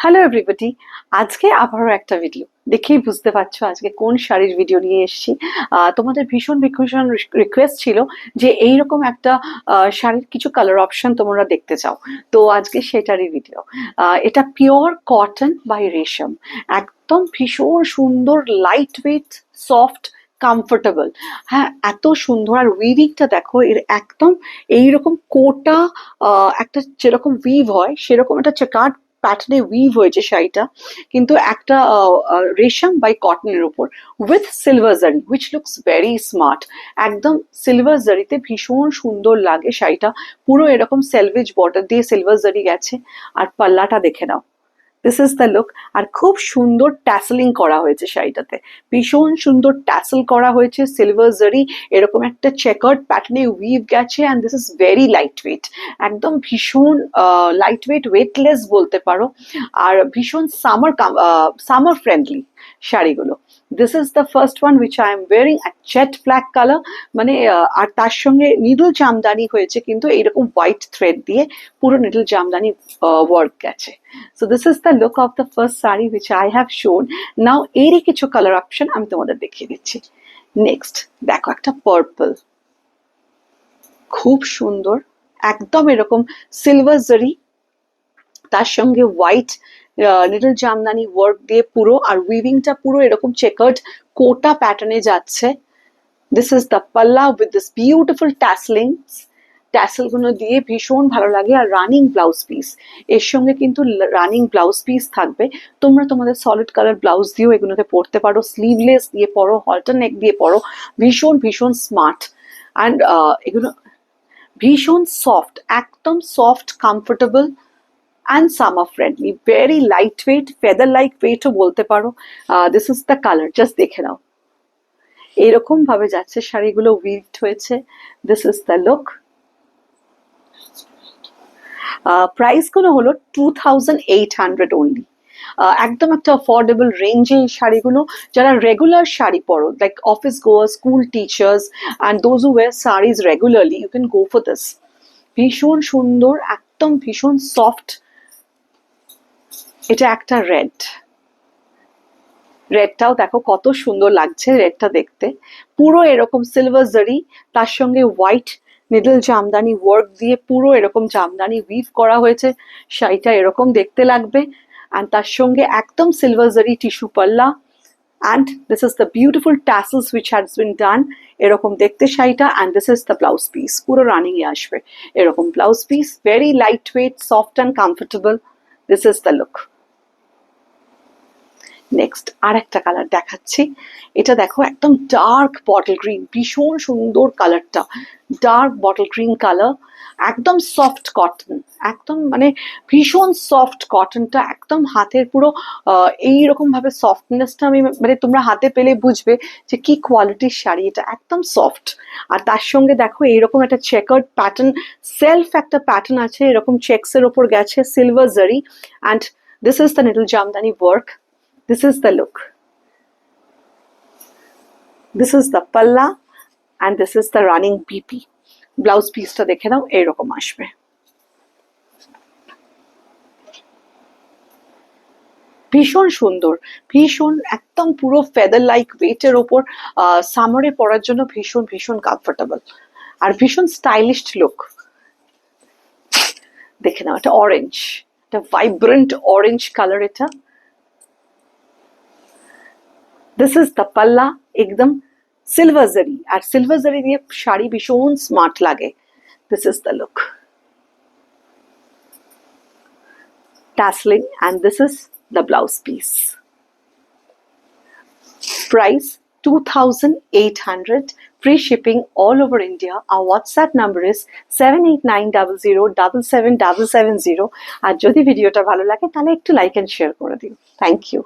Hello everybody, আজকে আবারও একটা ভিডিও দেখেই বুঝতে পারছো আজকে কোন শাড়ির ভিডিও নিয়ে এসেছি। তোমাদের ভীষণ ভীষণ রিকোয়েস্ট ছিল যে এইরকম একটা শাড়ির কিছু কালার অপশন তোমরা দেখতে চাও, তো আজকে সেটারই ভিডিও। এটা পিওর কটন বাই রেশম, একদম ভীষণ সুন্দর, লাইট ওয়েট, সফট, কমফোর্টেবল। হ্যাঁ, এত সুন্দর। আর উইভিংটা দেখো, এর একদম এইরকম কোটা, একটা যেরকম উইভ হয় সেরকম একটা চেকার্ড প্যাটার্নে উইভ হয়েছে শাড়িটা, কিন্তু একটা রেশম বাই কটনের উপর উইথ সিলভার জারি, হুইচ লুকস ভেরি স্মার্ট। একদম সিলভার জারিতে ভীষণ সুন্দর লাগে শাড়িটা, পুরো এরকম সেলভেজ বর্ডার দিয়ে সিলভার জারি গেছে। আর পাল্লাটা দেখে নাও, দিস ইজ দ্য লুক। আর খুব সুন্দর ট্যাসেলিং করা হয়েছে শাড়িটাতে, ভীষণ সুন্দর ট্যাসেল করা হয়েছে, সিলভার জারি এরকম একটা চেকার্ড প্যাটার্নে উইভ গেছে। And this is very light wait, একদম ভীষণ লাইট ওয়েট, ওয়েটলেস বলতে পারো। আর ভীষণ সামার ফ্রেন্ডলি শাড়িগুলো। This is the first one which I am wiring, jet black colour, মানে আর তার সঙ্গে নিডল জামদানি হয়েছে, কিন্তু এইরকম হোয়াইট থ্রেড দিয়ে পুরো নিডল জামদানি ওয়ার্ক গেছে। So this is the look of the first saree which I have shown. Now এরই কিছু কালার অপশন আমি তোমাদের দেখিয়ে দিচ্ছি। নেক্সট দেখো একটা পার্পল, খুব সুন্দর, একদম এরকম সিলভার জারি, তার সঙ্গে হোয়াইট লিটল জামদানি ওয়ার্ক দিয়ে পুরো, আর উইভিংটা পুরো এরকম চেকার্ড কোটা প্যাটার্নে যাচ্ছে। দিস ইজ দ্য পাল্লা উইথ দিস বিউটিফুল ট্যাসলিংস, ট্যাসেলগুলো দিয়ে ভীষণ ভালো লাগে। আর রানিং ব্লাউজ পিস, এর সঙ্গে কিন্তু রানিং ব্লাউজ পিস থাকবে। তোমরা তোমাদের সলিড কালার ব্লাউজ দিয়েও এগুলোকে পরতে পারো, স্লিভলেস দিয়ে পরো, হল্টার নেক দিয়ে পরো, ভীষণ ভীষণ স্মার্ট। অ্যান্ড এগুলো ভীষণ সফট, একদম soft, comfortable and summer friendly, very light weight, feather like ওয়েটও বলতে পারো। This is the colour, just দেখে নাও, এরকম ভাবে যাচ্ছে শাড়িগুলো, উইভড হয়েছে। This is the look. প্রাইসগুলো হলো 2800 অনলি। একদম একটা অ্যাফোর্ডেবল রেঞ্জে এই শাড়িগুলো। যারা রেগুলার শাড়ি পরো, like office goer, school teachers and those who wear saris regularly, you can go for this. ভীষণ সুন্দর, একদম ভীষণ সফট। এটা একটা রেড, রেডটাও দেখো কত সুন্দর লাগছে রেডটা দেখতে, পুরো এরকম সিলভার জারি, তার সঙ্গে হোয়াইট নিডল জামদানি ওয়ার্ক দিয়ে পুরো এরকম জামদানি উইভ করা হয়েছে। শাড়িটা এরকম দেখতে লাগবে। অ্যান্ড তার সঙ্গে একদম সিলভার জারি টিস্যু পাল্লা, and this is the beautiful tassels which has been done, এরকম দেখতে শাড়িটা। And this is the blouse piece, পুরো রানিং এ আসবে এরকম blouse piece, very light weight, soft and comfortable. This is the look. Next আর একটা কালার দেখাচ্ছি, এটা দেখো একদম ডার্ক বটল গ্রিন, ভীষণ সুন্দর কালারটা, ডার্ক বটল গ্রিন কালার, একদম সফট কটন, একদম মানে ভীষণ সফট কটনটা, একদম হাতের পুরো এইরকম ভাবে সফটনেসটা আমি মানে তোমরা হাতে পেলে বুঝবে যে কি কোয়ালিটির শাড়ি এটা, একদম সফট। আর তার সঙ্গে দেখো এইরকম একটা চেকার্ড প্যাটার্ন, সেলফ একটা প্যাটার্ন আছে, এরকম চেক্সের ওপর গেছে সিলভার জারি। And this is the needle Jamdani work. This is the look. This is the palla and this is the running BP. Blouse পিসটা দেখে নাও, এরকম আসবে। ভীষণ সুন্দর, ভীষণ একদম পুরো ফেদার লাইক ওয়েটের ওপর, সামারে পরার জন্য ভীষণ ভীষণ কমফোর্টেবল আর ভীষণ স্টাইলিশ লুক। দেখে নাও, এটা অরেঞ্জ, এটা ভাইব্রেন্ট অরেঞ্জ কালার। এটা দিস ইজ দ্য পাল্লা, একদম সিলভার জারি, আর সিলভার জারি দিয়ে শাড়ি ভীষণ স্মার্ট লাগে। This is the look, tasseling, and this is the blouse piece. Price 2800, free shipping all over India. Our WhatsApp number is 7890077770. আর যদি ভিডিওটা ভালো লাগে তাহলে একটু লাইক এন্ড শেয়ার করে দিও। Thank you.